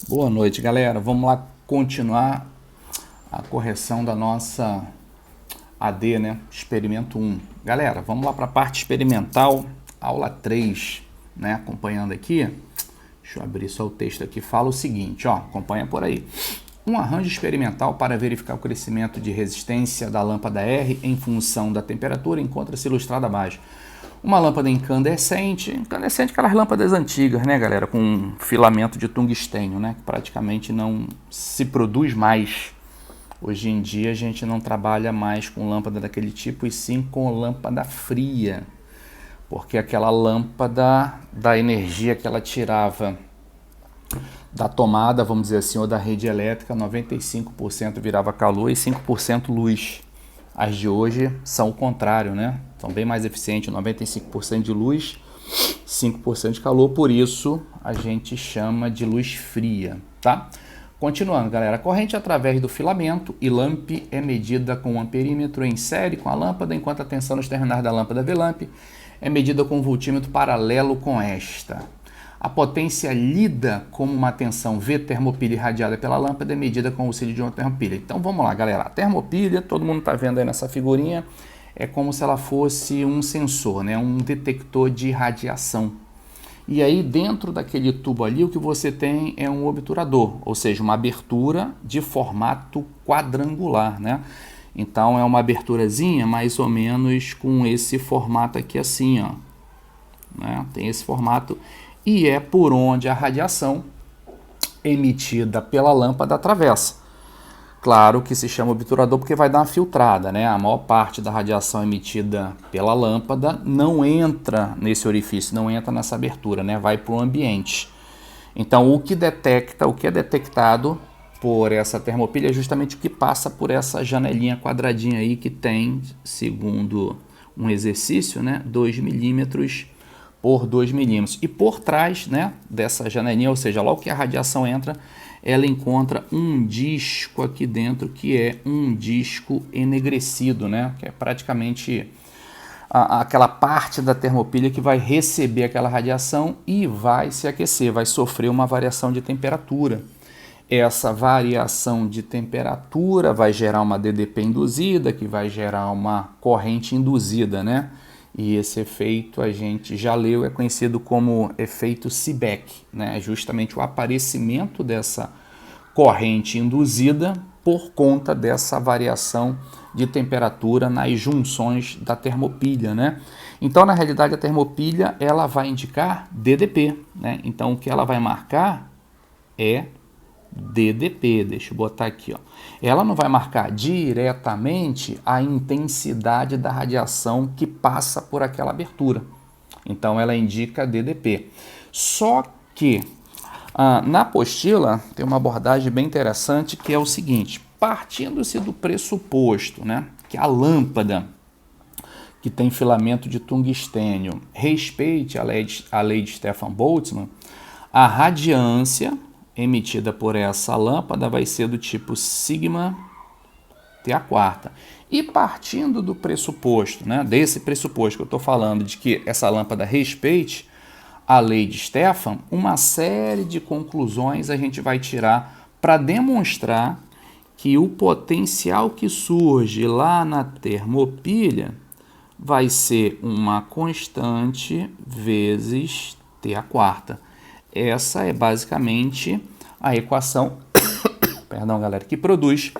Boa noite, galera. Vamos lá continuar a correção da nossa AD, né? Experimento 1. Galera, vamos lá para a parte experimental, aula 3, né? Acompanhando aqui. Deixa eu abrir só o texto aqui. Fala o seguinte, ó, acompanha por aí. Um arranjo experimental para verificar o crescimento de resistência da lâmpada R em função da temperatura encontra-se ilustrado abaixo. Uma lâmpada incandescente, aquelas lâmpadas antigas, né, galera, com filamento de tungstênio, né, que praticamente não se produz mais. Hoje em dia a gente não trabalha mais com lâmpada daquele tipo, e sim com lâmpada fria, porque aquela lâmpada, da energia que ela tirava da tomada, vamos dizer assim, ou da rede elétrica, 95% virava calor e 5% luz. As de hoje são o contrário, né? São bem mais eficientes, 95% de luz, 5% de calor, por isso a gente chama de luz fria, tá? Continuando, galera, a corrente através do filamento e lamp é medida com um amperímetro em série com a lâmpada, enquanto a tensão nos terminais da lâmpada V-lamp é medida com um voltímetro paralelo com esta. A potência lida como uma tensão V termopilha irradiada pela lâmpada é medida com o auxílio de uma termopilha. Então vamos lá, galera. A termopilha, todo mundo está vendo aí nessa figurinha, é como se ela fosse um sensor, né? Um detector de radiação. E aí dentro daquele tubo ali o que você tem é um obturador, ou seja, uma abertura de formato quadrangular, né? Então é uma aberturazinha mais ou menos com esse formato aqui assim, ó. Né? Tem esse formato e é por onde a radiação emitida pela lâmpada atravessa. Claro que se chama obturador porque vai dar uma filtrada, né? A maior parte da radiação emitida pela lâmpada não entra nesse orifício, não entra nessa abertura, né? Vai para o ambiente. Então, o que é detectado por essa termopilha é justamente o que passa por essa janelinha quadradinha aí que tem, segundo um exercício, né? 2 milímetros por 2 milímetros. E por trás, né, dessa janelinha, ou seja, logo que a radiação entra, ela encontra um disco aqui dentro, que é um disco enegrecido, né, que é praticamente aquela parte da termopilha que vai receber aquela radiação e vai se aquecer, vai sofrer uma variação de temperatura. Essa variação de temperatura vai gerar uma DDP induzida, que vai gerar uma corrente induzida, né? E esse efeito a gente já leu, é conhecido como efeito Seebeck, né? É justamente o aparecimento dessa corrente induzida por conta dessa variação de temperatura nas junções da termopilha, né? Então, na realidade, a termopilha ela vai indicar DDP, né? Então, o que ela vai marcar é DDP, deixa eu botar aqui, ó. Ela não vai marcar diretamente a intensidade da radiação que passa por aquela abertura. Então ela indica DDP. Só que na apostila tem uma abordagem bem interessante que é o seguinte: partindo-se do pressuposto, né, que a lâmpada que tem filamento de tungstênio respeite a lei de Stefan Boltzmann, a radiância emitida por essa lâmpada vai ser do tipo sigma T a quarta. E partindo do pressuposto, né, desse pressuposto que eu estou falando, de que essa lâmpada respeite a lei de Stefan, uma série de conclusões a gente vai tirar para demonstrar que o potencial que surge lá na termopilha vai ser uma constante vezes T a quarta. Essa é basicamente a equação, perdão, galera, que produz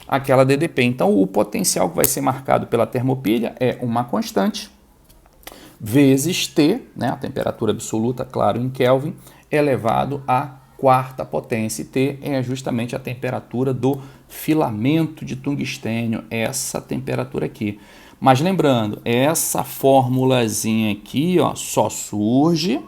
aquela DDP. Então, o potencial que vai ser marcado pela termopilha é uma constante vezes T, né, a temperatura absoluta, claro, em Kelvin, elevado à quarta potência. E T é justamente a temperatura do filamento de tungstênio, essa temperatura aqui. Mas lembrando, essa formulazinha aqui, ó, só surge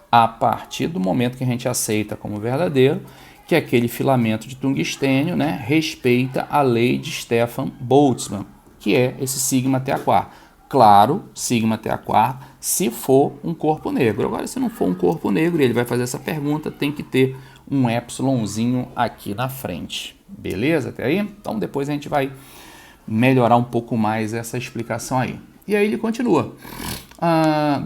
a partir do momento que a gente aceita como verdadeiro que aquele filamento de tungstênio, né, respeita a lei de Stefan Boltzmann, que é esse sigma T a quarta. Claro, sigma T a quarta, se for um corpo negro. Agora, se não for um corpo negro, ele vai fazer essa pergunta, tem que ter um epsilonzinho aqui na frente. Beleza? Até aí? Então, depois a gente vai melhorar um pouco mais essa explicação aí. E aí ele continua.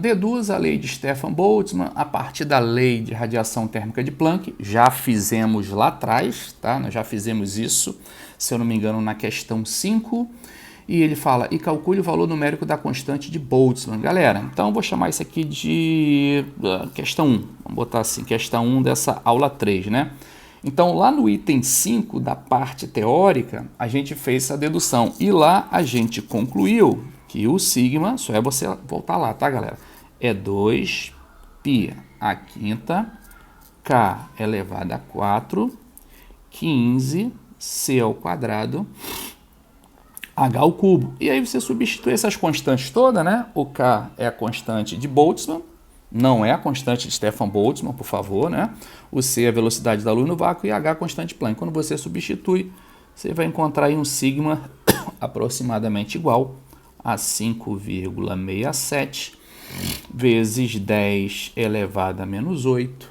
Deduz a lei de Stefan Boltzmann a partir da lei de radiação térmica de Planck. Já fizemos lá atrás, tá? Nós já fizemos isso, se eu não me engano, na questão 5. E ele fala, e calcule o valor numérico da constante de Boltzmann. Galera, então eu vou chamar isso aqui de questão 1. Vamos botar assim, questão 1 dessa aula 3, né? Então, lá no item 5 da parte teórica, a gente fez essa dedução. E lá a gente concluiu que o sigma, só é você voltar lá, tá, galera? É 2π à quinta, k elevado a 4, 15c ao quadrado, h ao cubo. E aí você substitui essas constantes todas, né? O k é a constante de Boltzmann, não é a constante de Stefan Boltzmann, por favor, né? O c é a velocidade da luz no vácuo e h é a constante de Planck. Quando você substitui, você vai encontrar aí um sigma aproximadamente igual a 5,67 vezes 10 elevado a menos 8.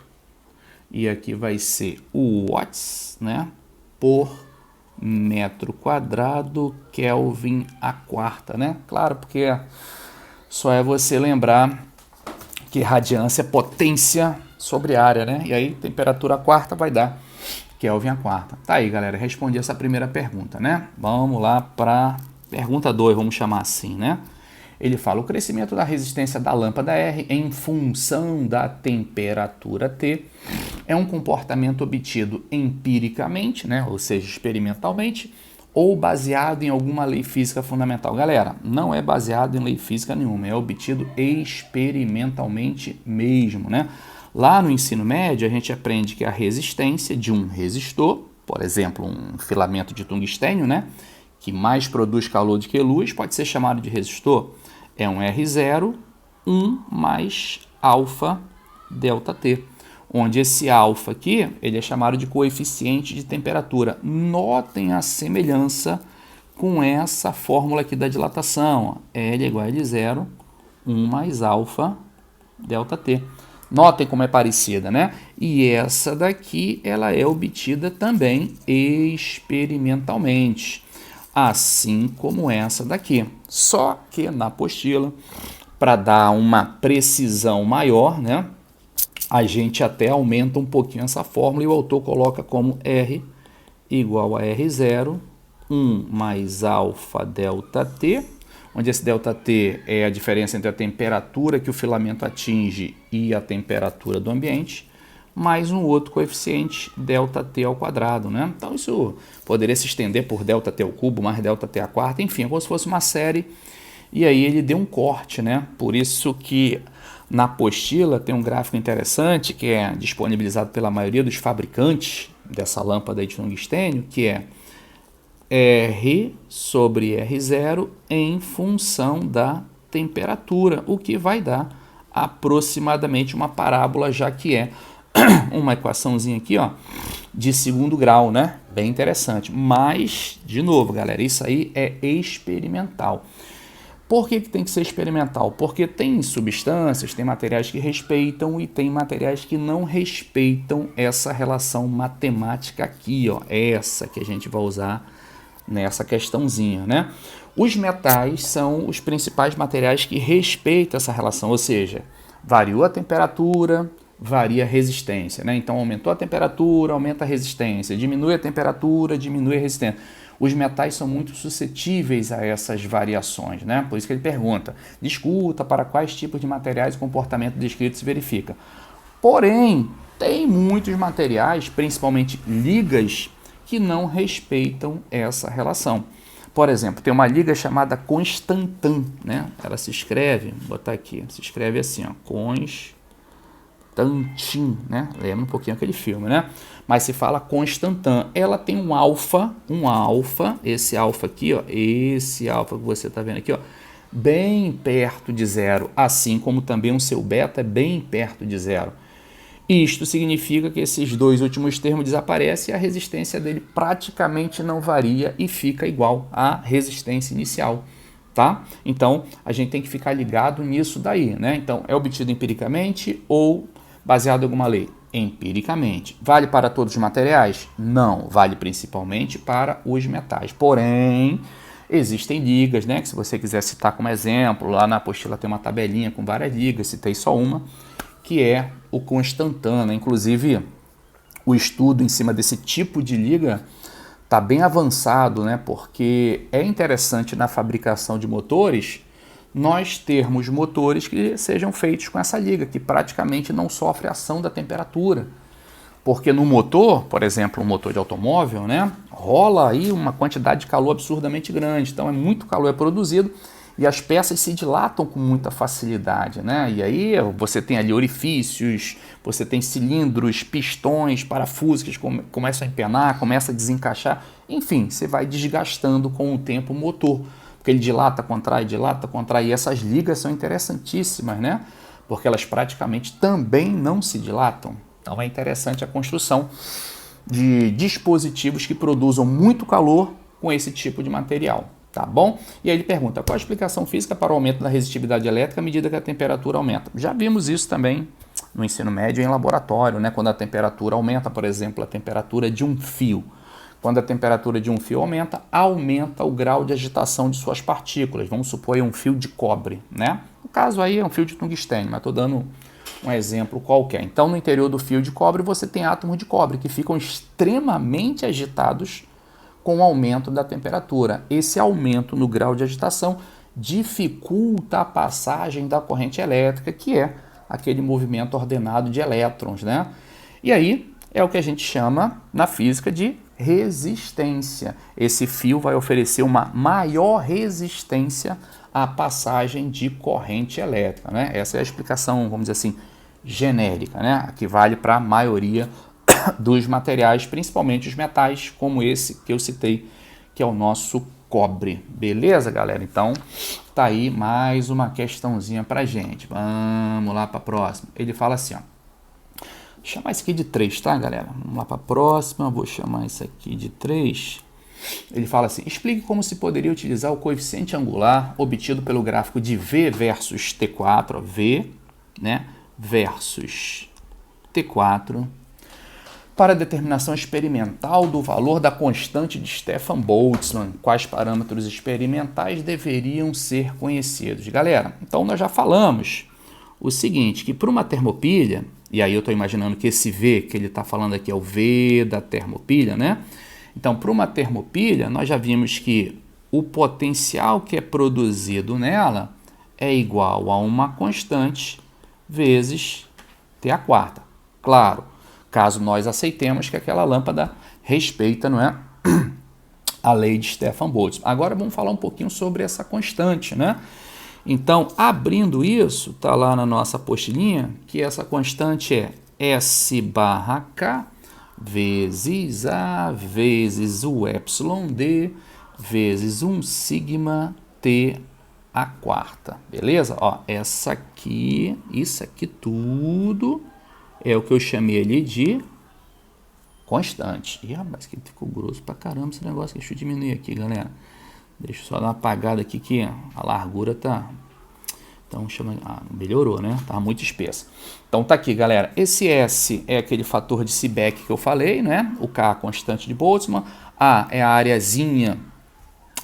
E aqui vai ser o watts, né? Por metro quadrado, Kelvin a quarta, né? Claro, porque só é você lembrar que radiância é potência sobre área, né? E aí, temperatura a quarta vai dar Kelvin a quarta. Tá aí, galera, respondi essa primeira pergunta, né? Vamos lá para pergunta 2, vamos chamar assim, né? Ele fala, o crescimento da resistência da lâmpada R em função da temperatura T é um comportamento obtido empiricamente, né? Ou seja, experimentalmente, ou baseado em alguma lei física fundamental. Galera, não é baseado em lei física nenhuma, é obtido experimentalmente mesmo, né? Lá no ensino médio, a gente aprende que a resistência de um resistor, por exemplo, um filamento de tungstênio, né? Que mais produz calor do que luz, pode ser chamado de resistor. É um R0, 1 mais alfa delta T, onde esse alfa aqui, ele é chamado de coeficiente de temperatura. Notem a semelhança com essa fórmula aqui da dilatação. L igual a L0, 1 mais alfa delta T. Notem como é parecida, né? E essa daqui, ela é obtida também experimentalmente, assim como essa daqui. Só que na apostila, para dar uma precisão maior, né, a gente até aumenta um pouquinho essa fórmula e o autor coloca como R igual a R0, 1 mais alfa delta T, onde esse delta T é a diferença entre a temperatura que o filamento atinge e a temperatura do ambiente, mais um outro coeficiente, delta T ao quadrado, né? Então isso poderia se estender por delta T ao cubo, mais delta T à quarta, enfim, como se fosse uma série, e aí ele deu um corte, né? Por isso que na apostila tem um gráfico interessante, que é disponibilizado pela maioria dos fabricantes dessa lâmpada de tungstênio, que é R sobre R0 em função da temperatura, o que vai dar aproximadamente uma parábola, já que é uma equaçãozinha aqui, ó, de segundo grau, né? Bem interessante. Mas, de novo, galera, isso aí é experimental. Por que tem que ser experimental? Porque tem substâncias, tem materiais que respeitam e tem materiais que não respeitam essa relação matemática aqui, ó, essa que a gente vai usar nessa questãozinha, né? Os metais são os principais materiais que respeitam essa relação, ou seja, variou a temperatura, varia a resistência, né? Então, aumentou a temperatura, aumenta a resistência, diminui a temperatura, diminui a resistência. Os metais são muito suscetíveis a essas variações, né? Por isso que ele pergunta, discuta para quais tipos de materiais o comportamento descrito se verifica. Porém, tem muitos materiais, principalmente ligas, que não respeitam essa relação. Por exemplo, tem uma liga chamada Constantan, né? Ela se escreve, vou botar aqui, se escreve assim, ó, Constantin, né? Lembra um pouquinho aquele filme, né? Mas se fala Constantan. Ela tem um alfa, esse alfa aqui, ó, esse alfa que você está vendo aqui, ó, bem perto de zero, assim como também o seu beta é bem perto de zero. Isto significa que esses dois últimos termos desaparecem e a resistência dele praticamente não varia e fica igual à resistência inicial, tá? Então, a gente tem que ficar ligado nisso daí, né? Então, é obtido empiricamente ou baseado em alguma lei? Empiricamente. Vale para todos os materiais? Não, vale principalmente para os metais. Porém, Existem ligas, né, que se você quiser citar como exemplo, lá na apostila tem uma tabelinha com várias ligas, citei só uma, que é o Constantan, né? Inclusive, o estudo em cima desse tipo de liga está bem avançado, né? Porque é interessante na fabricação de motores nós termos motores que sejam feitos com essa liga, que praticamente não sofre ação da temperatura. Porque no motor, por exemplo, um motor de automóvel, né, rola aí uma quantidade de calor absurdamente grande. Então, muito calor é produzido e as peças se dilatam com muita facilidade, né? E aí você tem ali orifícios, você tem cilindros, pistões, parafusos que começam a empenar, começam a desencaixar. Enfim, você vai desgastando com o tempo o motor, porque ele dilata, contrai, e essas ligas são interessantíssimas, né? Porque elas praticamente também não se dilatam. Então é interessante a construção de dispositivos que produzam muito calor com esse tipo de material, tá bom? E aí ele pergunta, qual a explicação física para o aumento da resistividade elétrica à medida que a temperatura aumenta? Já vimos isso também no ensino médio em laboratório, né? Quando a temperatura aumenta, por exemplo, a temperatura de um fio. Quando a temperatura de um fio aumenta, aumenta o grau de agitação de suas partículas. Vamos supor aí um fio de cobre, né? No caso aí é um fio de tungstênio, mas estou dando um exemplo qualquer. Então, no interior do fio de cobre, você tem átomos de cobre que ficam extremamente agitados com o aumento da temperatura. Esse aumento no grau de agitação dificulta a passagem da corrente elétrica, que é aquele movimento ordenado de elétrons, né? E aí é o que a gente chama na física de resistência. Esse fio vai oferecer uma maior resistência à passagem de corrente elétrica, né? Essa é a explicação, vamos dizer assim, genérica, né? Que vale para a maioria dos materiais, principalmente os metais, como esse que eu citei, que é o nosso cobre. Beleza, galera? Então, tá aí mais uma questãozinha pra gente. Vamos lá para a próxima. Ele fala assim, ó. Vou chamar isso aqui de 3, tá, galera? Vamos lá para a próxima. Vou chamar isso aqui de 3. Ele fala assim, explique como se poderia utilizar o coeficiente angular obtido pelo gráfico de V versus T4, ó, V, né, versus T4, para a determinação experimental do valor da constante de Stefan-Boltzmann. Quais parâmetros experimentais deveriam ser conhecidos? Galera, então nós já falamos o seguinte, que para uma termopilha, e aí eu estou imaginando que esse V que ele está falando aqui é o V da termopilha, né? Então, para uma termopilha, nós já vimos que o potencial que é produzido nela é igual a uma constante vezes T a quarta. Claro, caso nós aceitemos que aquela lâmpada respeita, não é, a lei de Stefan-Boltzmann. Agora vamos falar um pouquinho sobre essa constante, né? Então, abrindo isso, está lá na nossa apostilinha que essa constante é S barra K vezes A vezes o epsilon D vezes 1 sigma T a quarta. Beleza? Ó, essa aqui, isso aqui tudo é o que eu chamei ali de constante. Ih, rapaz, que ficou grosso pra caramba esse negócio. Deixa eu diminuir aqui, galera. Deixa eu só dar uma apagada aqui que a largura tá... Então, chama... melhorou, né? Tá muito espessa. Então, tá aqui, galera. Esse S é aquele fator de Seebeck que eu falei, né? O K, a constante de Boltzmann. A é a areazinha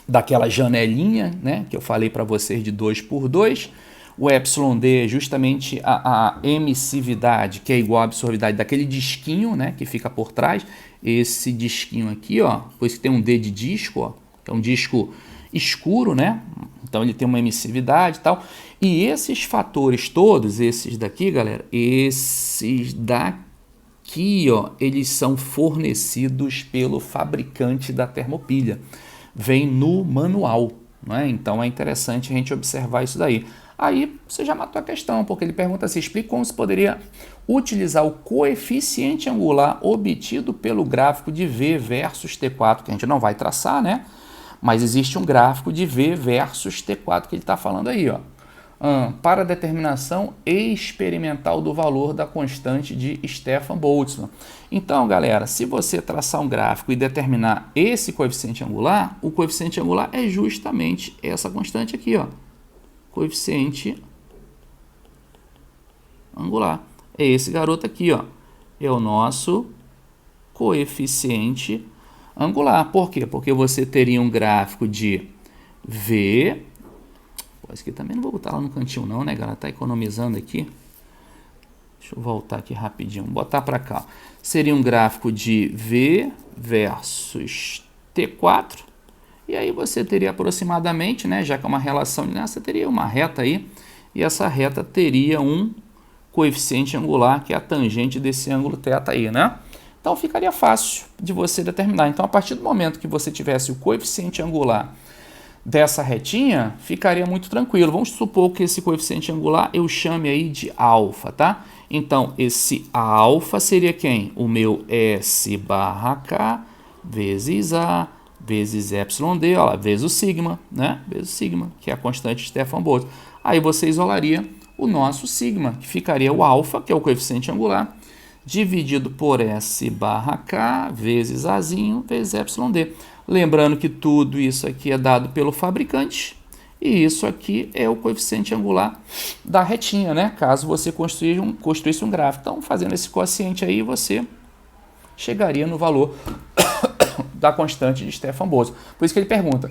daquela janelinha, né? Que eu falei para vocês de 2 por 2. O epsilon D é justamente a emissividade, que é igual à absorvividade daquele disquinho, né? Que fica por trás. Esse disquinho aqui, ó. Por isso que tem um D de disco, ó. É um disco escuro, né? Então ele tem uma emissividade e tal. E esses fatores todos, esses daqui, galera, esses daqui, ó, eles são fornecidos pelo fabricante da termopilha. Vem no manual, né? Então é interessante a gente observar isso daí. Aí você já matou a questão, porque ele pergunta assim, explica como se poderia utilizar o coeficiente angular obtido pelo gráfico de V versus T4, que a gente não vai traçar, né? Mas existe um gráfico de V versus T4 que ele está falando aí, ó. Para a determinação experimental do valor da constante de Stefan-Boltzmann. Então, galera, se você traçar um gráfico e determinar esse coeficiente angular, o coeficiente angular é justamente essa constante aqui, ó. Coeficiente angular. É esse garoto aqui, ó. É o nosso coeficiente angular. Por quê? Porque você teria um gráfico de V. Pô, esse aqui também não vou botar lá no cantinho não, né, galera? Tá economizando aqui. Deixa eu voltar aqui rapidinho. Vou botar para cá. Seria um gráfico de V versus T4. E aí você teria aproximadamente, né, já que é uma relação, né, você teria uma reta aí. E essa reta teria um coeficiente angular, que é a tangente desse ângulo θ aí, né? Então ficaria fácil de você determinar. Então, a partir do momento que você tivesse o coeficiente angular dessa retinha, ficaria muito tranquilo. Vamos supor que esse coeficiente angular eu chame aí de alfa, tá? Então, esse alfa seria quem? O meu S barra K vezes A vezes YD, ó, vezes o sigma, né? Vezes o sigma, que é a constante de Stefan Boltzmann. Aí você isolaria o nosso sigma, que ficaria o alfa, que é o coeficiente angular, dividido por S barra K vezes Azinho vezes YD. Lembrando que tudo isso aqui é dado pelo fabricante e isso aqui é o coeficiente angular da retinha, né? Caso você construísse um gráfico. Então, fazendo esse quociente aí, você chegaria no valor da constante de Stefan Boltzmann. Por isso que ele pergunta,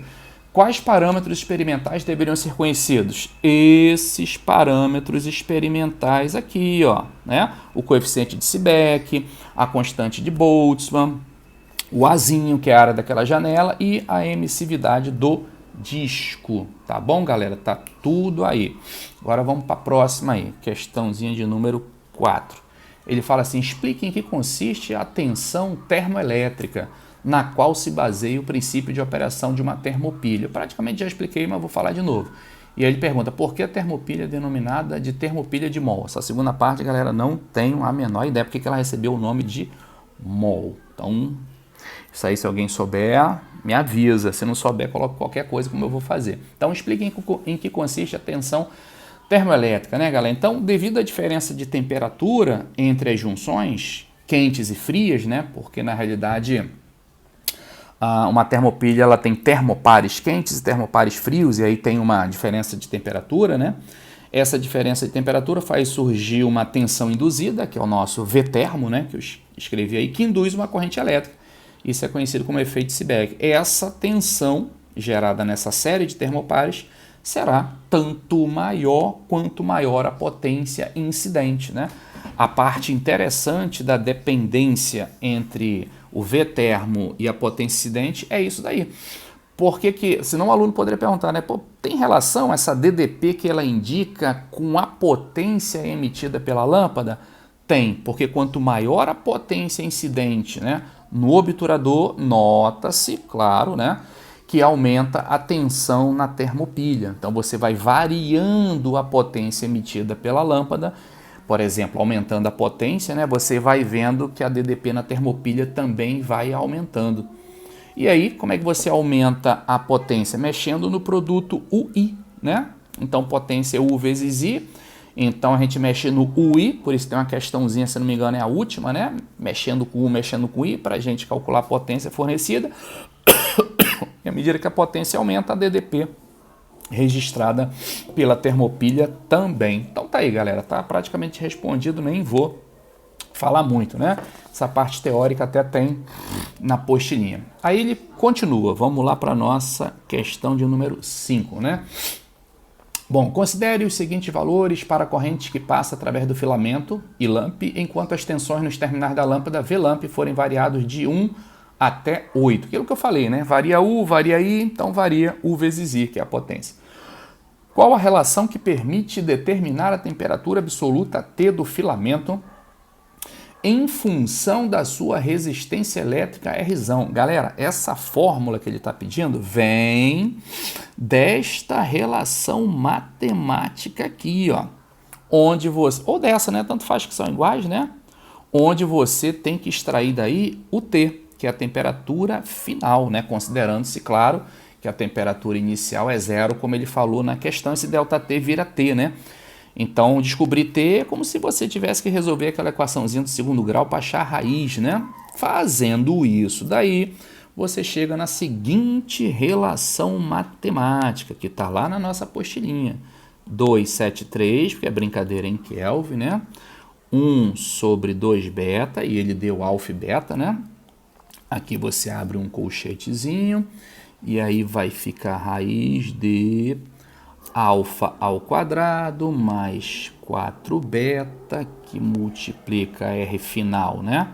quais parâmetros experimentais deveriam ser conhecidos? Esses parâmetros experimentais aqui, ó, né? O coeficiente de Seebeck, a constante de Boltzmann, o Azinho, que é a área daquela janela, e a emissividade do disco. Tá bom, galera? Tá tudo aí. Agora vamos para a próxima aí, questãozinha de número 4. Ele fala assim, explique em que consiste a tensão termoelétrica, na qual se baseia o princípio de operação de uma termopilha. Praticamente já expliquei, mas vou falar de novo. E aí ele pergunta, por que a termopilha é denominada de termopilha de mol? Essa segunda parte, galera, não tenho a menor ideia porque que ela recebeu o nome de mol. Então, isso aí, se alguém souber, me avisa. Se não souber, coloca qualquer coisa como eu vou fazer. Então, explique em que consiste a tensão termoelétrica, né, galera? Então, devido à diferença de temperatura entre as junções quentes e frias, né, porque na realidade uma termopilha ela tem termopares quentes e termopares frios, e aí tem uma diferença de temperatura, né? Essa diferença de temperatura faz surgir uma tensão induzida, que é o nosso V-termo, né, que eu escrevi aí, que induz uma corrente elétrica. Isso é conhecido como efeito Seebeck. Essa tensão gerada nessa série de termopares será tanto maior quanto maior a potência incidente, né? A parte interessante da dependência entre o V-termo e a potência incidente é isso daí. Porque que, senão o aluno poderia perguntar, né? Pô, tem relação essa DDP que ela indica com a potência emitida pela lâmpada? Tem, porque quanto maior a potência incidente, né, no obturador, nota-se, claro, né, que aumenta a tensão na termopilha. Então você vai variando a potência emitida pela lâmpada, por exemplo, aumentando a potência, né, você vai vendo que a DDP na termopilha também vai aumentando. E aí, como é que você aumenta a potência? Mexendo no produto UI, né? Então, potência é U vezes I. Então, a gente mexe no UI, por isso tem uma questãozinha, se não me engano, é a última, né? Mexendo com U, mexendo com I, para a gente calcular a potência fornecida. E à medida que a potência aumenta, a DDP registrada pela termopilha também. Então, tá aí, galera. Tá praticamente respondido, nem vou falar muito, né? Essa parte teórica até tem na apostilinha. Aí ele continua, vamos lá para a nossa questão de número 5, né? Bom, considere os seguintes valores para a corrente que passa através do filamento I-lamp, enquanto as tensões nos terminais da lâmpada V-lamp forem variados de 1 até 8. Aquilo que eu falei, né? Varia U, varia I, então varia U vezes I, que é a potência. Qual a relação que permite determinar a temperatura absoluta T do filamento em função da sua resistência elétrica Rzão? Galera, essa fórmula que ele está pedindo vem desta relação matemática aqui, ó, onde você, ou dessa, né, tanto faz que são iguais, né, onde você tem que extrair daí o T, que é a temperatura final, né, considerando-se, claro, que a temperatura inicial é zero, como ele falou na questão, esse ΔT vira T, né? Então, descobrir T é como se você tivesse que resolver aquela equaçãozinha do segundo grau para achar a raiz, né? Fazendo isso daí, você chega na seguinte relação matemática, que está lá na nossa apostilinha. 273, porque é brincadeira em Kelvin, né? 1 sobre 2 beta, e ele deu alfa e beta, né? Aqui você abre um colchetezinho, E aí vai ficar raiz de alfa ao quadrado mais 4 beta, que multiplica R final, né?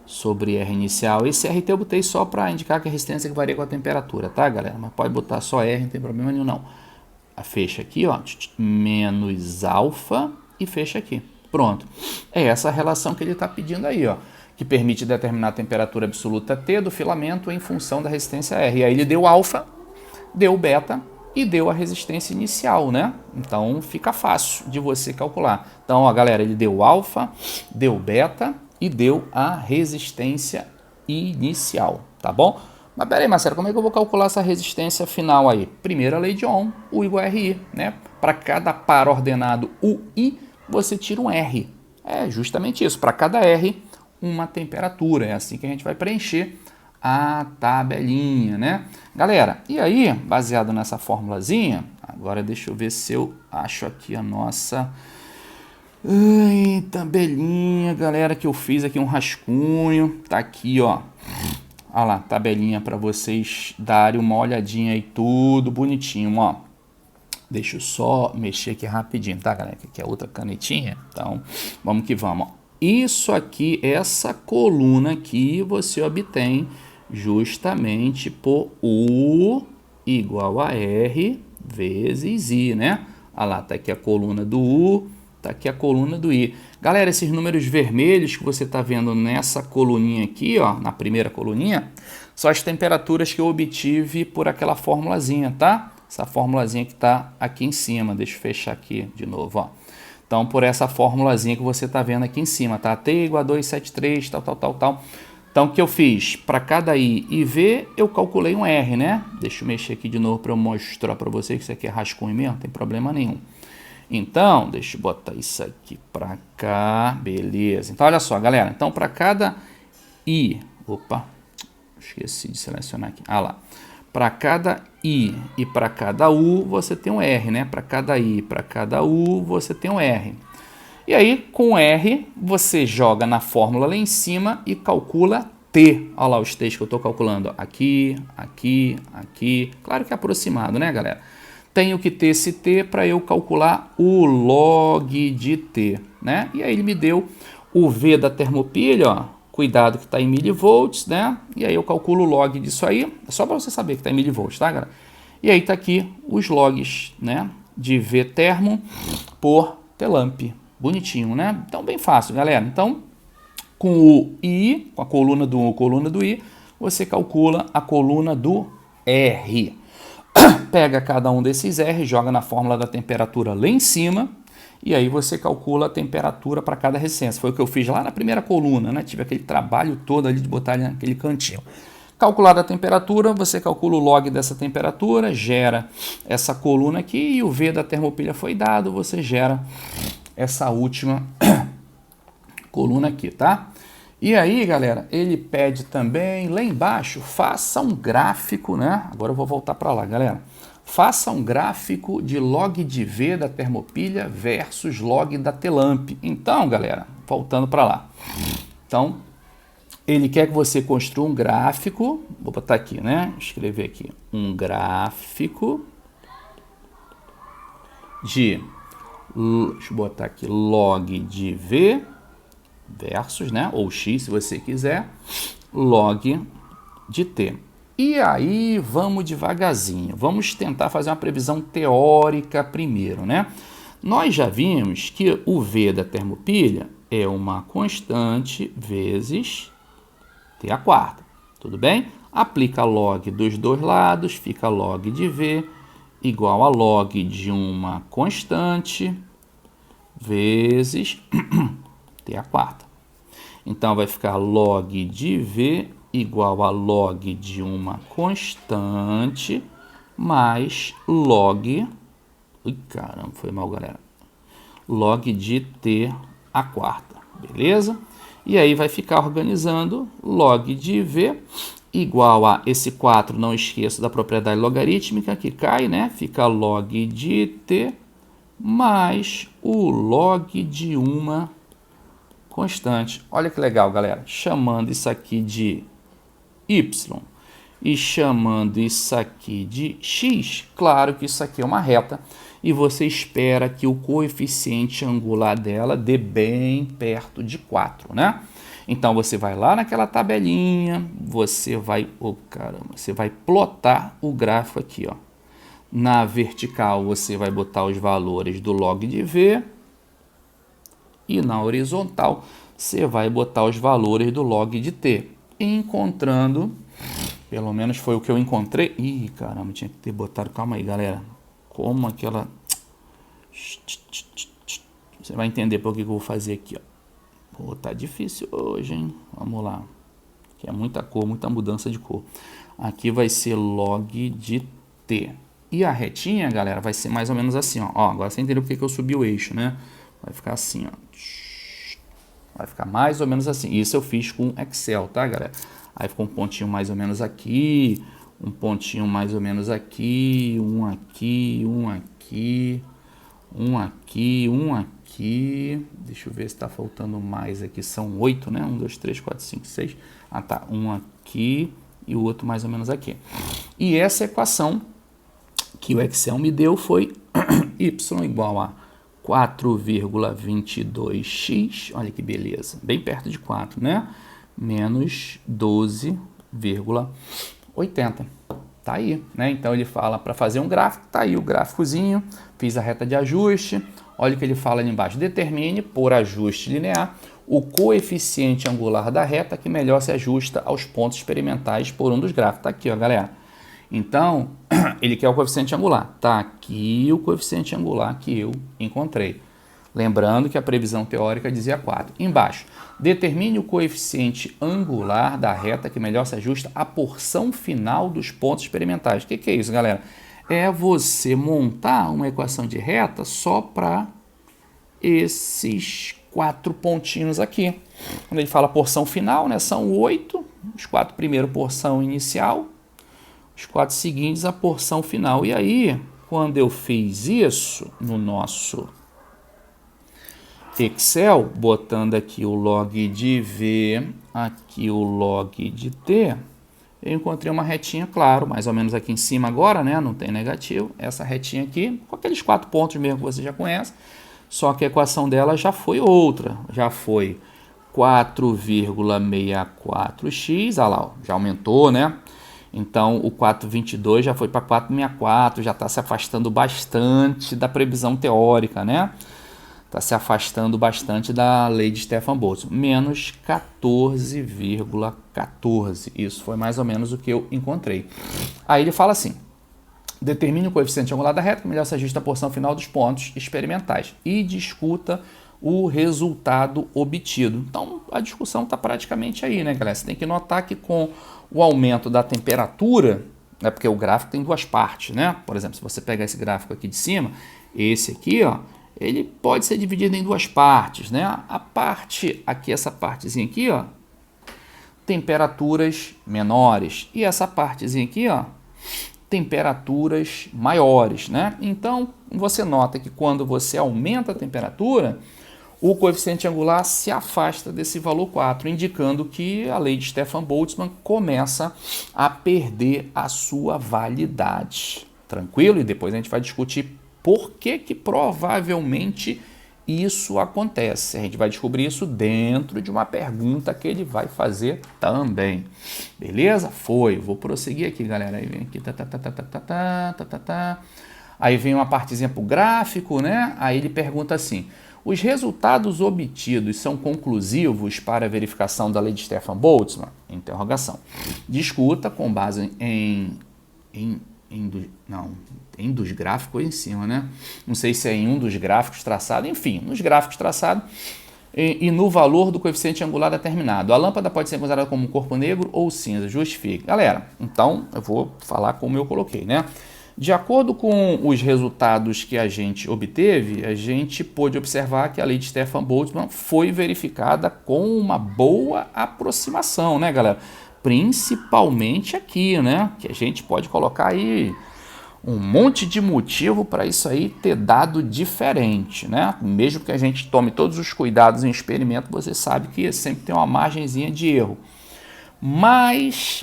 Sobre R inicial. Esse RT eu botei só para indicar que a resistência que varia com a temperatura, tá, galera? Mas pode botar só R, não tem problema nenhum, não. Fecha aqui, ó, menos alfa e fecha aqui. Pronto. É essa a relação que ele está pedindo aí, ó, que permite determinar a temperatura absoluta T do filamento em função da resistência R. E aí ele deu alfa, deu beta e deu a resistência inicial, né? Então fica fácil de você calcular. Então, ó, galera, ele deu alfa, deu beta e deu a resistência inicial, tá bom? Mas peraí, Marcelo, como é que eu vou calcular essa resistência final aí? Primeira lei de Ohm, U igual a RI, né? Para cada par ordenado UI, você tira um R. É justamente isso, para cada R, uma temperatura. É assim que a gente vai preencher a tabelinha, né? Galera, e aí, baseado nessa formulazinha, agora deixa eu ver se eu acho aqui a nossa... Ai, tabelinha, galera, que eu fiz aqui um rascunho, tá aqui, ó. Olha lá, tabelinha para vocês darem uma olhadinha aí, tudo bonitinho, ó. Deixa eu só mexer aqui rapidinho, tá, galera? Aqui é outra canetinha, então vamos que vamos, ó. Isso aqui, essa coluna aqui, você obtém justamente por U igual a R vezes I, né? Olha lá, tá aqui a coluna do U, tá aqui a coluna do I. Galera, esses números vermelhos que você está vendo nessa coluninha aqui, ó, na primeira coluninha, são as temperaturas que eu obtive por aquela formulazinha, tá? Essa formulazinha que está aqui em cima. Deixa eu fechar aqui de novo, ó. Então, por essa formulazinha que você está vendo aqui em cima, tá? T igual a 273, tal. Então, o que eu fiz? Para cada I e V, eu calculei um R, né? Deixa eu mexer aqui de novo para eu mostrar para vocês que isso aqui é rascunho mesmo, não tem problema nenhum. Então, deixa eu botar isso aqui para cá, beleza. Então, olha só, galera. Então, para cada I... Opa, esqueci de selecionar aqui. Ah lá. Para cada I e para cada U, você tem um R, né? Para cada I e para cada U, você tem um R. E aí, com o R, você joga na fórmula lá em cima e calcula T. Olha lá os T's que eu estou calculando. Aqui, aqui, aqui. Claro que é aproximado, né, galera? Tenho que ter esse T para eu calcular o log de T, né? E aí ele me deu o V da termopilha, ó. Cuidado que está em milivolts, né? E aí eu calculo o log disso aí, é só para você saber que está em milivolts, tá, galera? E aí está aqui os logs, né? De V termo por Tlamp. Bonitinho, né? Então, bem fácil, galera. Então, com o I, com a coluna do U, coluna do I, você calcula a coluna do R. Pega cada um desses R, joga na fórmula da temperatura lá em cima, e aí você calcula a temperatura para cada resistência. Foi o que eu fiz lá na primeira coluna, né? Tive aquele trabalho todo ali de botar ali naquele cantinho. Calculada a temperatura, você calcula o log dessa temperatura, gera essa coluna aqui, e o V da termopilha foi dado, você gera essa última coluna aqui, tá? E aí, galera, ele pede também, lá embaixo, faça um gráfico, né? Agora eu vou voltar para lá, galera. Faça um gráfico de log de V da termopilha versus log da Tlamp. Então, galera, voltando para lá. Então, ele quer que você construa um gráfico, vou botar aqui, né? Escrever aqui, um gráfico de, deixa eu botar aqui, log de V versus, né, ou X se você quiser, log de T. E aí vamos devagarzinho, vamos tentar fazer uma previsão teórica primeiro, né? Nós já vimos que o V da termopilha é uma constante vezes T a quarta, tudo bem? Aplica log dos dois lados, fica log de V igual a log de uma constante vezes T a quarta. Então, vai ficar log de V igual a log de uma constante mais log... Ui, caramba, foi mal, galera. Log de T a quarta, beleza? E aí vai ficar organizando log de V igual a esse 4, não esqueça da propriedade logarítmica que cai, né? Fica log de T mais o log de uma constante. Olha que legal, galera. Chamando isso aqui de Y. e chamando isso aqui de x, claro que isso aqui é uma reta e você espera que o coeficiente angular dela dê bem perto de 4, né? Então você vai lá naquela tabelinha, você vai plotar o gráfico aqui, ó. Na vertical você vai botar os valores do log de V e na horizontal você vai botar os valores do log de T. Encontrando, pelo menos foi o que eu encontrei. Ih, caramba, tinha que ter botado, calma aí, galera. Como aquela... Você vai entender por que eu vou fazer aqui, ó. Pô, tá difícil hoje, hein? Vamos lá. Aqui é muita cor, muita mudança de cor. Aqui vai ser log de T. E a retinha, galera, vai ser mais ou menos assim, ó. Ó, agora você entendeu por que eu subi o eixo, né? Vai ficar assim, ó. Vai ficar mais ou menos assim. Isso eu fiz com Excel, tá, galera? Aí ficou um pontinho mais ou menos aqui, um pontinho mais ou menos aqui, um aqui, um aqui, um aqui, um aqui. Deixa eu ver se tá faltando mais aqui. São 8, né? 1, 2, 3, 4, 5, 6. Ah, tá. Um aqui e o outro mais ou menos aqui. E essa equação que o Excel me deu foi y igual a 4,22x, olha que beleza, bem perto de 4, né? Menos 12,80. Tá aí, né? Então ele fala para fazer um gráfico, tá aí o gráficozinho, fiz a reta de ajuste, olha o que ele fala ali embaixo, determine por ajuste linear o coeficiente angular da reta que melhor se ajusta aos pontos experimentais por um dos gráficos. Tá aqui, ó, galera. Então, ele quer o coeficiente angular. Tá aqui o coeficiente angular que eu encontrei. Lembrando que a previsão teórica dizia 4. Embaixo, determine o coeficiente angular da reta que melhor se ajusta à porção final dos pontos experimentais. O que é isso, galera? É você montar uma equação de reta só para esses 4 pontinhos aqui. Quando ele fala porção final, né, são 8, os 4 primeiros porção inicial, os 4 seguintes a porção final. E aí, quando eu fiz isso no nosso Excel, botando aqui o log de V, aqui o log de T, eu encontrei uma retinha, claro, mais ou menos aqui em cima agora, né? Não tem negativo. Essa retinha aqui, com aqueles 4 pontos mesmo que você já conhece, só que a equação dela já foi outra, já foi 4,64x, olha lá, ó, já aumentou, né? Então, o 4,22 já foi para 4,64, já está se afastando bastante da previsão teórica, né? Está se afastando bastante da lei de Stefan Boltzmann. Menos 14,14. Isso foi mais ou menos o que eu encontrei. Aí ele fala assim, determine o coeficiente angular da reta que melhor se ajusta à porção final dos pontos experimentais e discuta o resultado obtido. Então, a discussão está praticamente aí, né, galera? Você tem que notar que com o aumento da temperatura, né, porque o gráfico tem 2 partes, né? Por exemplo, se você pegar esse gráfico aqui de cima, esse aqui, ó, ele pode ser dividido em 2 partes, né? A parte aqui, essa partezinha aqui, ó, temperaturas menores, e essa partezinha aqui, ó, temperaturas maiores, né? Então, você nota que quando você aumenta a temperatura, o coeficiente angular se afasta desse valor 4, indicando que a lei de Stefan Boltzmann começa a perder a sua validade. Tranquilo? E depois a gente vai discutir por que provavelmente isso acontece. A gente vai descobrir isso dentro de uma pergunta que ele vai fazer também. Beleza? Foi. Vou prosseguir aqui, galera. Aí vem aqui. Aí vem uma partezinha para o gráfico, né? Aí ele pergunta assim, os resultados obtidos são conclusivos para a verificação da lei de Stefan Boltzmann? Interrogação. Discuta com base em dos gráficos em cima, né? Não sei se é em um dos gráficos traçados, enfim, nos gráficos traçados e no valor do coeficiente angular determinado. A lâmpada pode ser considerada como um corpo negro ou cinza, justifique. Galera, então eu vou falar como eu coloquei, né? De acordo com os resultados que a gente obteve, a gente pôde observar que a lei de Stefan Boltzmann foi verificada com uma boa aproximação, né, galera? Principalmente aqui, né? Que a gente pode colocar aí um monte de motivo para isso aí ter dado diferente, né? Mesmo que a gente tome todos os cuidados em experimento, você sabe que sempre tem uma margenzinha de erro. Mas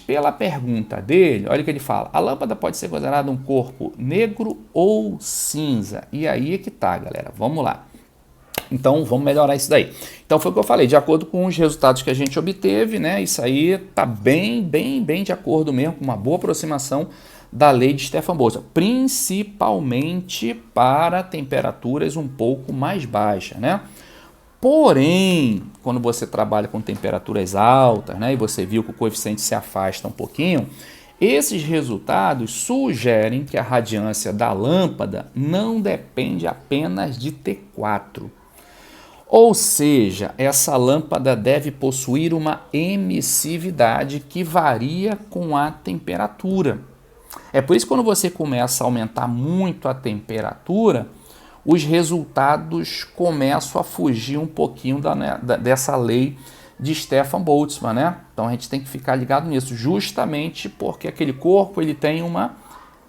pela pergunta dele, olha o que ele fala, a lâmpada pode ser considerada um corpo negro ou cinza. E aí é que tá, galera, vamos lá. Então, vamos melhorar isso daí. Então, foi o que eu falei, de acordo com os resultados que a gente obteve, né? Isso aí tá bem de acordo mesmo, com uma boa aproximação da lei de Stefan Boltzmann, principalmente para temperaturas um pouco mais baixas, né? Porém, quando você trabalha com temperaturas altas, né, e você viu que o coeficiente se afasta um pouquinho, esses resultados sugerem que a radiância da lâmpada não depende apenas de T4. Ou seja, essa lâmpada deve possuir uma emissividade que varia com a temperatura. É por isso que quando você começa a aumentar muito a temperatura, os resultados começam a fugir um pouquinho dessa lei de Stefan Boltzmann, né? Então a gente tem que ficar ligado nisso, justamente porque aquele corpo ele tem uma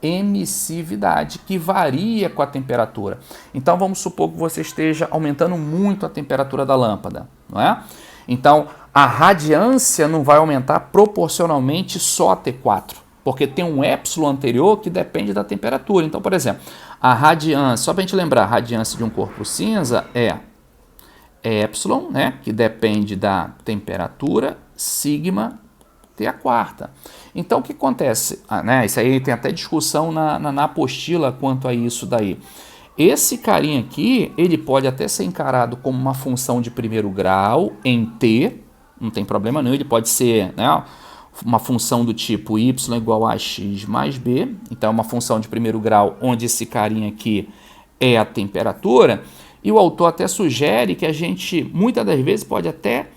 emissividade que varia com a temperatura. Então vamos supor que você esteja aumentando muito a temperatura da lâmpada, não é? Então a radiância não vai aumentar proporcionalmente só a T4, porque tem um epsilon anterior que depende da temperatura. Então, por exemplo, a radiância, só para a gente lembrar, a radiância de um corpo cinza é epsilon, né, que depende da temperatura, sigma T a quarta. Então, o que acontece? Né, isso aí tem até discussão na apostila quanto a isso daí. Esse carinha aqui, ele pode até ser encarado como uma função de primeiro grau em T, não tem problema nenhum, ele pode ser, né, uma função do tipo y igual a x mais b, então é uma função de primeiro grau onde esse carinha aqui é a temperatura, e o autor até sugere que a gente muitas das vezes pode até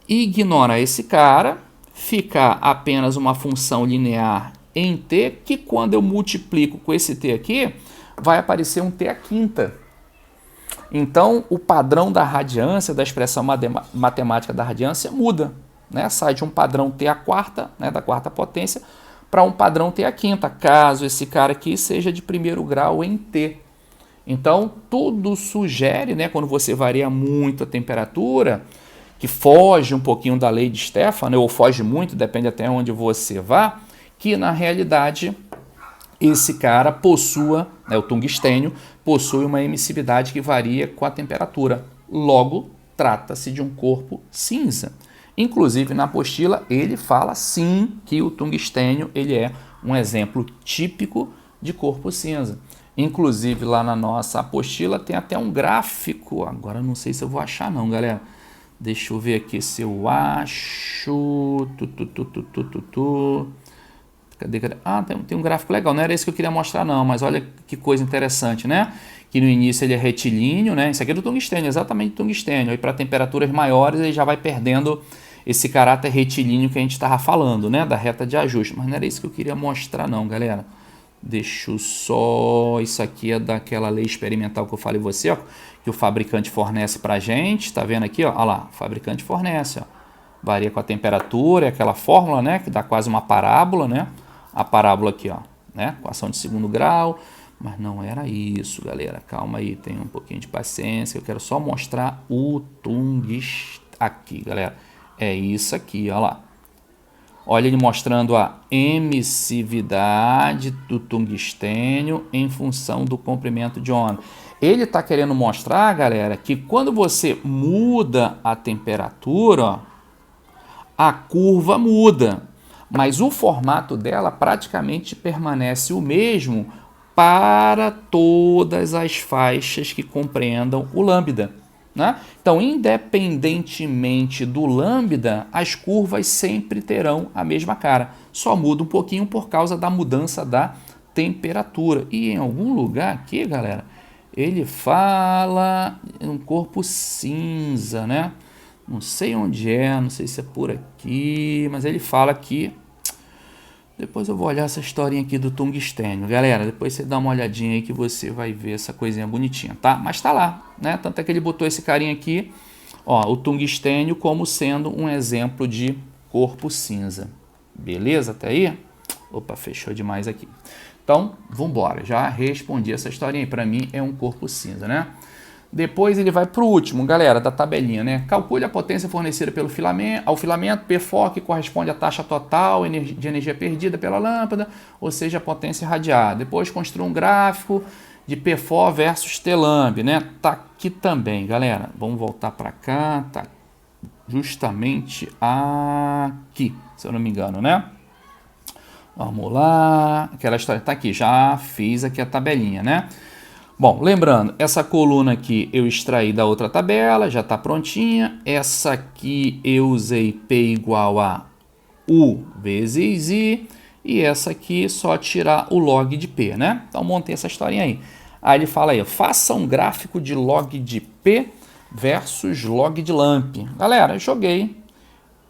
ignorar esse cara, ficar apenas uma função linear em t, que quando eu multiplico com esse t aqui, vai aparecer um t à quinta. Então o padrão da radiância, da expressão matemática da radiância muda. Né, sai de um padrão T à quarta, né, da quarta potência, para um padrão T à quinta, caso esse cara aqui seja de primeiro grau em T. Então, tudo sugere, né, quando você varia muito a temperatura, que foge um pouquinho da lei de Stefan, né, ou foge muito, depende até onde você vá, que na realidade esse cara possua, né, o tungstênio, possui uma emissividade que varia com a temperatura. Logo, trata-se de um corpo cinza. Inclusive, na apostila, ele fala sim que o tungstênio ele é um exemplo típico de corpo cinza. Inclusive, lá na nossa apostila tem até um gráfico. Agora, não sei se eu vou achar não, galera. Deixa eu ver aqui se eu acho. Cadê? Ah, tem um gráfico legal. Não era esse que eu queria mostrar não, mas olha que coisa interessante, né? Que no início ele é retilíneo, né? Isso aqui é do tungstênio, exatamente do tungstênio. Aí para temperaturas maiores ele já vai perdendo esse caráter retilíneo que a gente estava falando, né? Da reta de ajuste. Mas não era isso que eu queria mostrar não, galera. Deixa eu só... Isso aqui é daquela lei experimental que eu falei você, ó, que o fabricante fornece pra gente. Tá vendo aqui, ó? Olha lá, o fabricante fornece, ó. Varia com a temperatura, é aquela fórmula, né? Que dá quase uma parábola, né? A parábola aqui, ó, né? Equação de segundo grau. Mas não era isso, galera. Calma aí, tem um pouquinho de paciência. Eu quero só mostrar o tungstênio aqui, galera. É isso aqui, ó lá. Olha ele mostrando a emissividade do tungstênio em função do comprimento de onda. Ele está querendo mostrar, galera, que quando você muda a temperatura, ó, a curva muda. Mas o formato dela praticamente permanece o mesmo para todas as faixas que compreendam o lambda. Né? Então, independentemente do lambda, as curvas sempre terão a mesma cara. Só muda um pouquinho por causa da mudança da temperatura. E em algum lugar aqui, galera, ele fala em um corpo cinza, né? Não sei onde é, não sei se é por aqui, mas ele fala que... Depois eu vou olhar essa historinha aqui do tungstênio. Galera, depois você dá uma olhadinha aí que você vai ver essa coisinha bonitinha, tá? Mas tá lá, né? Tanto é que ele botou esse carinha aqui, ó, o tungstênio como sendo um exemplo de corpo cinza. Beleza até aí? Opa, fechou demais aqui. Então, vamos embora. Já respondi essa historinha aí. Para mim é um corpo cinza, né? Depois ele vai para o último, galera, da tabelinha, né? Calcule a potência fornecida pelo filamento PFO, que corresponde à taxa total de energia perdida pela lâmpada, ou seja, a potência irradiada. Depois construa um gráfico de PFO versus T-Lamb, né? Tá aqui também, galera. Vamos voltar para cá, tá justamente aqui, se eu não me engano, né? Vamos lá, aquela história tá aqui, já fiz aqui a tabelinha, né? Bom, lembrando, essa coluna aqui eu extraí da outra tabela, já está prontinha. Essa aqui eu usei P igual a U vezes I. E essa aqui só tirar o log de P, né? Então montei essa historinha aí. Aí ele fala aí, faça um gráfico de log de P versus log de lamp. Galera, eu joguei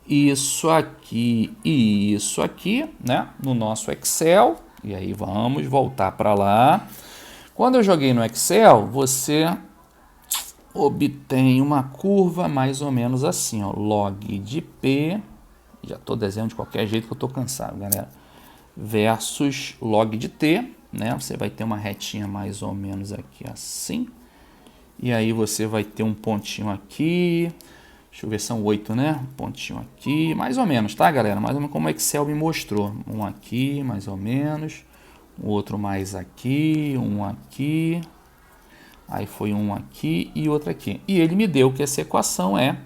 isso aqui e isso aqui, né? No nosso Excel. E aí vamos voltar para lá. Quando eu joguei no Excel, você obtém uma curva mais ou menos assim, ó, log de P, já estou desenhando de qualquer jeito que eu estou cansado, galera, versus log de T, né? Você vai ter uma retinha mais ou menos aqui assim, e aí você vai ter um pontinho aqui, deixa eu ver, são 8, né? Um pontinho aqui, mais ou menos, tá, galera? Mais ou menos como o Excel me mostrou, um aqui, mais ou menos, outro mais aqui, um aqui, aí foi um aqui e outro aqui. E ele me deu que essa equação é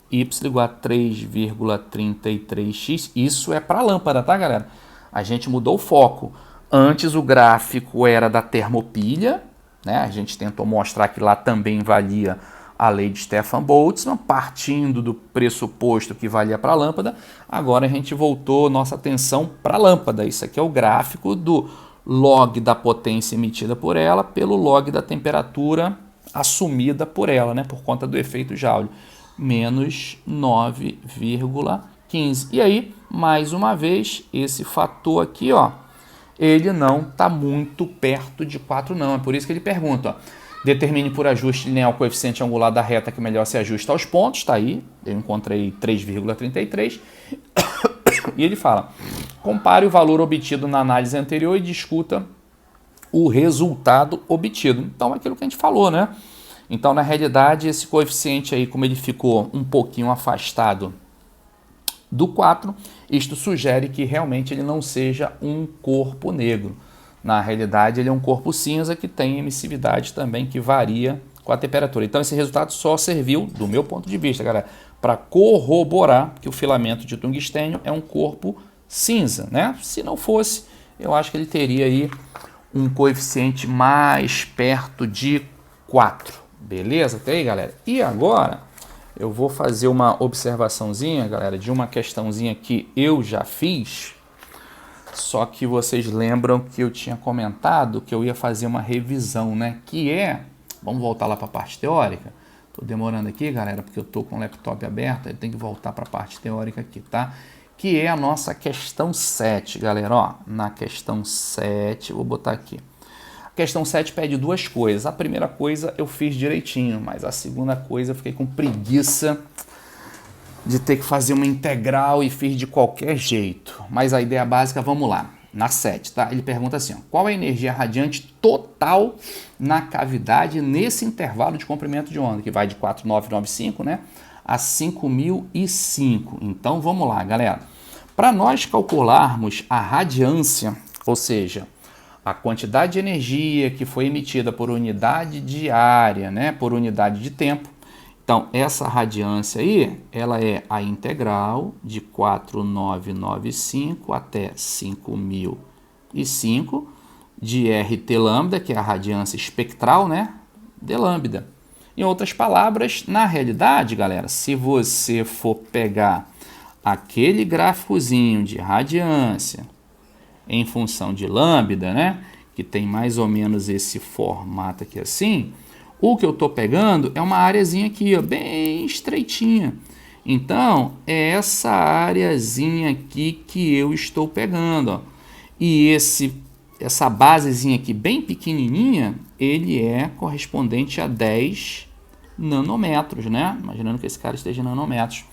y igual a 3,33x. Isso é para a lâmpada, tá, galera? A gente mudou o foco. Antes o gráfico era da termopilha, né? A gente tentou mostrar que lá também valia a lei de Stefan Boltzmann, partindo do pressuposto que valia para a lâmpada. Agora a gente voltou nossa atenção para a lâmpada. Isso aqui é o gráfico do log da potência emitida por ela pelo log da temperatura assumida por ela, né, por conta do efeito Joule, menos 9,15. E aí, mais uma vez, esse fator aqui, ó, ele não está muito perto de 4 não. É por isso que ele pergunta, ó, determine por ajuste linear o coeficiente angular da reta que melhor se ajusta aos pontos. Está aí, eu encontrei 3,33. E ele fala, compare o valor obtido na análise anterior e discuta o resultado obtido. Então, é aquilo que a gente falou, né? Então, na realidade, esse coeficiente aí, como ele ficou um pouquinho afastado do 4, isto sugere que realmente ele não seja um corpo negro. Na realidade, ele é um corpo cinza que tem emissividade também que varia com a temperatura. Então, esse resultado só serviu, do meu ponto de vista, galera, para corroborar que o filamento de tungstênio é um corpo cinza, né? Se não fosse, eu acho que ele teria aí um coeficiente mais perto de 4. Beleza? Até aí, galera? E agora, eu vou fazer uma observaçãozinha, galera, de uma questãozinha que eu já fiz. Só que vocês lembram que eu tinha comentado que eu ia fazer uma revisão, né? Que é, vamos voltar lá para a parte teórica. Tô demorando aqui, galera, porque eu tô com o laptop aberto, aí tem que voltar para a parte teórica aqui, tá? Que é a nossa questão 7, galera, ó. Na questão 7, vou botar aqui. A questão 7 pede duas coisas. A primeira coisa eu fiz direitinho, mas a segunda coisa eu fiquei com preguiça de ter que fazer uma integral e fiz de qualquer jeito. Mas a ideia básica, vamos lá, na 7, tá? Ele pergunta assim, ó, qual é a energia radiante total na cavidade nesse intervalo de comprimento de onda, que vai de 4.995, né, a 5.005. Então, vamos lá, galera. Para nós calcularmos a radiância, ou seja, a quantidade de energia que foi emitida por unidade de área, né, por unidade de tempo, então, essa radiância aí, ela é a integral de 4.995 até 5.005 de RT lambda, que é a radiância espectral, né, de lambda. Em outras palavras, na realidade, galera, se você for pegar aquele gráficozinho de radiância em função de lambda, né, que tem mais ou menos esse formato aqui assim, o que eu estou pegando é uma areazinha aqui, ó, bem estreitinha. Então, é essa areazinha aqui que eu estou pegando, ó. E essa basezinha aqui bem pequenininha, ele é correspondente a 10 nanômetros, né? Imaginando que esse cara esteja em nanômetros.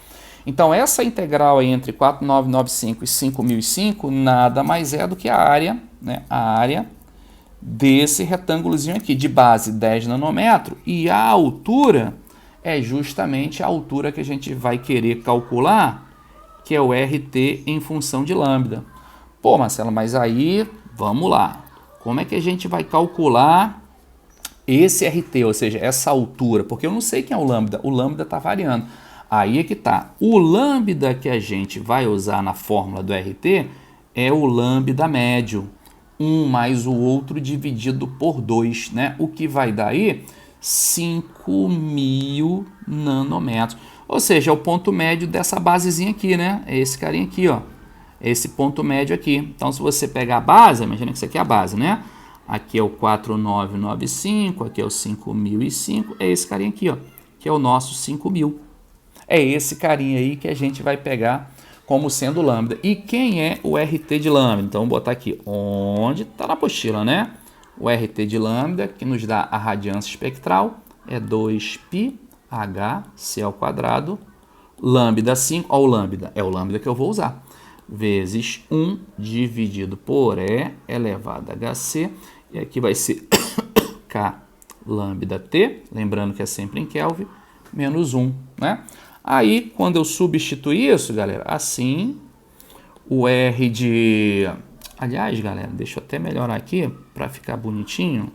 Então, essa integral aí entre 4.995 e 5.005 nada mais é do que a área, né? A área desse retângulozinho aqui, de base 10 nanômetros, e a altura é justamente a altura que a gente vai querer calcular, que é o RT em função de lambda. Pô, Marcelo, mas aí, vamos lá. Como é que a gente vai calcular esse RT, ou seja, essa altura? Porque eu não sei quem é o lambda está variando. Aí é que tá. O lambda que a gente vai usar na fórmula do RT é o lambda médio. Um mais o outro dividido por 2, né? O que vai dar aí 5.000 nanômetros. Ou seja, é o ponto médio dessa basezinha aqui, né? É esse carinha aqui, ó. Esse ponto médio aqui. Então, se você pegar a base, imagina que isso aqui é a base, né? Aqui é o 4.995, aqui é o 5.005, é esse carinha aqui, ó, que é o nosso 5.000. É esse carinha aí que a gente vai pegar como sendo lambda. E quem é o RT de lambda? Então, vamos botar aqui onde está na apostila, né? O RT de lambda, que nos dá a radiância espectral, é 2πhc ao quadrado, lambda 5, ó, o lambda, é o lambda que eu vou usar, vezes 1 dividido por E elevado a hc, e aqui vai ser K lambda T, lembrando que é sempre em Kelvin, menos 1, né? Aí, quando eu substituir isso, galera, assim, o R de... Aliás, galera, deixa eu até melhorar aqui para ficar bonitinho.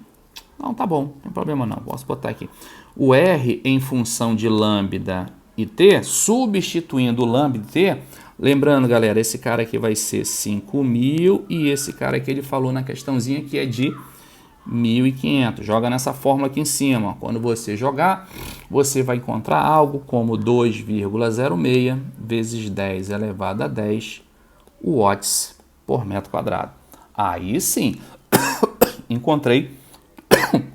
Não, tá bom, não tem problema não, posso botar aqui. O R em função de lambda e T, substituindo o lambda e T, lembrando, galera, esse cara aqui vai ser 5.000 e esse cara aqui ele falou na questãozinha que é de 1.500. Joga nessa fórmula aqui em cima. Quando você jogar, você vai encontrar algo como 2,06 vezes 10 elevado a 10 watts por metro quadrado. Aí sim, encontrei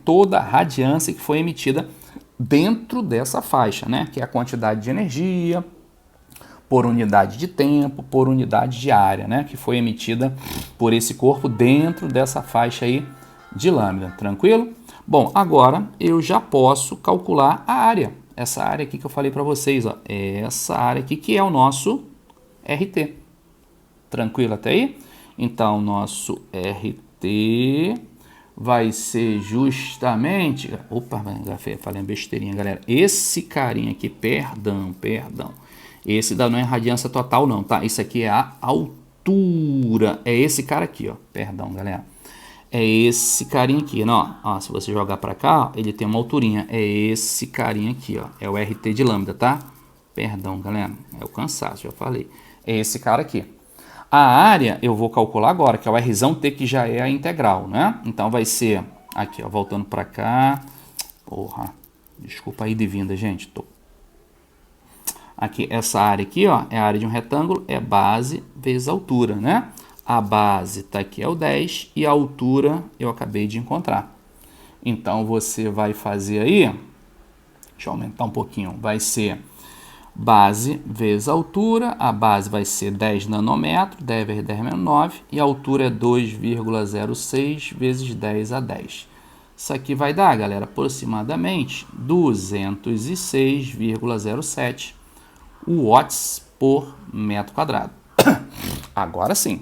toda a radiância que foi emitida dentro dessa faixa, né? Que é a quantidade de energia por unidade de tempo, por unidade de área, né? Que foi emitida por esse corpo dentro dessa faixa aí de lambda, tranquilo? Bom, agora eu já posso calcular a área. Essa área aqui que eu falei para vocês, ó, essa área aqui que é o nosso RT. Tranquilo até aí? Então, nosso RT vai ser justamente... Opa, falei uma besteirinha, galera. Esse carinha aqui, perdão. Esse não é radiância total não, tá? Isso aqui é a altura. É esse cara aqui, ó. Perdão, galera. É esse carinha aqui, ó. Se você jogar para cá, ó, ele tem uma alturinha. É esse carinha aqui, ó. É o RT de lambda, tá? Perdão, galera. É o cansaço, já falei. É esse cara aqui. A área eu vou calcular agora, que é o Rzão T, que já é a integral, né? Então vai ser aqui, ó, voltando para cá. Porra, desculpa aí de vinda, gente. Aqui, essa área aqui, ó, é a área de um retângulo, é base vezes altura, né? A base tá aqui, é o 10, e a altura eu acabei de encontrar. Então, você vai fazer aí, deixa eu aumentar um pouquinho, vai ser base vezes altura, a base vai ser 10 nanômetros, 10 vezes 10 menos 9, e a altura é 2,06 vezes 10 a 10. Isso aqui vai dar, galera, aproximadamente 206,07 watts por metro quadrado. Agora sim,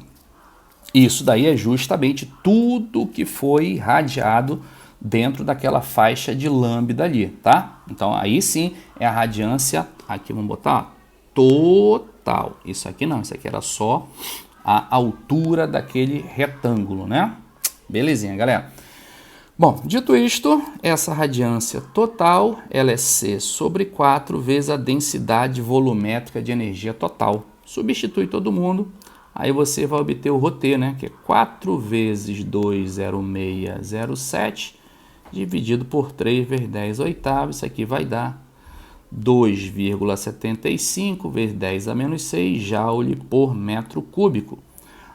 isso daí é justamente tudo que foi irradiado dentro daquela faixa de lambda ali, tá? Então, aí sim é a radiância, aqui vamos botar, total. Isso aqui não, isso aqui era só a altura daquele retângulo, né? Belezinha, galera. Bom, dito isto, essa radiância total, ela é C sobre 4 vezes a densidade volumétrica de energia total. Substitui todo mundo, aí você vai obter o ρT, né? Que é 4 vezes 2,0607 dividido por 3 vezes 10 oitavos. Isso aqui vai dar 2,75 vezes 10 a menos 6 joule por metro cúbico.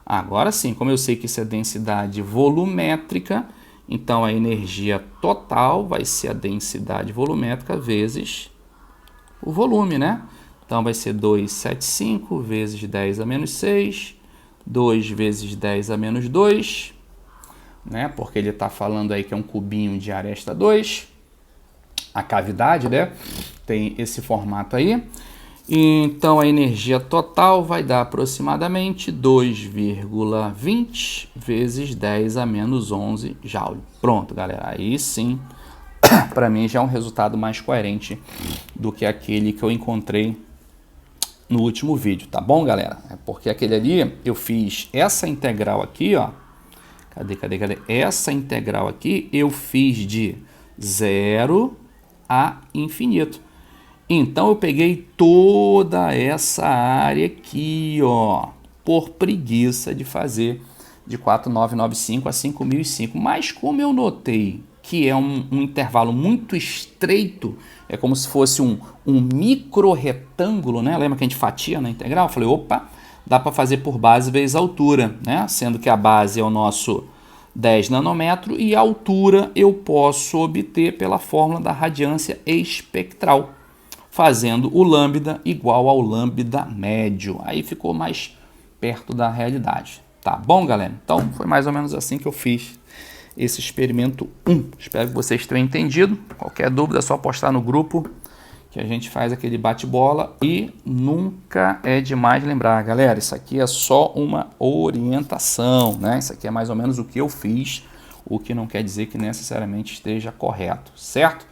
Agora sim, como eu sei que isso é densidade volumétrica, então a energia total vai ser a densidade volumétrica vezes o volume, né? Então vai ser 275 vezes 10 a menos 6, 2 vezes 10 a menos 2, né? Porque ele está falando aí que é um cubinho de aresta 2. A cavidade, né? Tem esse formato aí. Então a energia total vai dar aproximadamente 2,20 vezes 10 a menos 11 joule. Pronto, galera. Aí sim, para mim já é um resultado mais coerente do que aquele que eu encontrei no último vídeo, tá bom, galera? É porque aquele ali eu fiz essa integral aqui, ó. Cadê? Essa integral aqui eu fiz de 0 a infinito. Então eu peguei toda essa área aqui, ó, por preguiça de fazer de 4995 a 5005. Mas como eu notei que é um intervalo muito estreito, é como se fosse um micro retângulo, né? Lembra que a gente fatia na integral? Eu falei, opa, dá para fazer por base vezes altura, né? Sendo que a base é o nosso 10 nanômetro e a altura eu posso obter pela fórmula da radiância espectral, fazendo o lambda igual ao lambda médio. Aí ficou mais perto da realidade. Tá bom, galera? Então, foi mais ou menos assim que eu fiz esse experimento 1. Espero que vocês tenham entendido. Qualquer dúvida é só postar no grupo que a gente faz aquele bate-bola. E nunca é demais lembrar, galera, isso aqui é só uma orientação, né? Isso aqui é mais ou menos o que eu fiz, o que não quer dizer que necessariamente esteja correto, certo?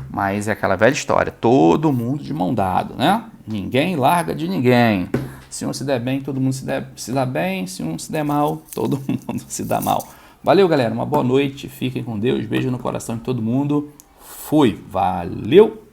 Mas é aquela velha história, todo mundo de mão dada, né? Ninguém larga de ninguém. Se um se der bem, todo mundo se dá bem. Se um se der mal, todo mundo se dá mal. Valeu, galera. Uma boa noite. Fiquem com Deus. Beijo no coração de todo mundo. Fui. Valeu!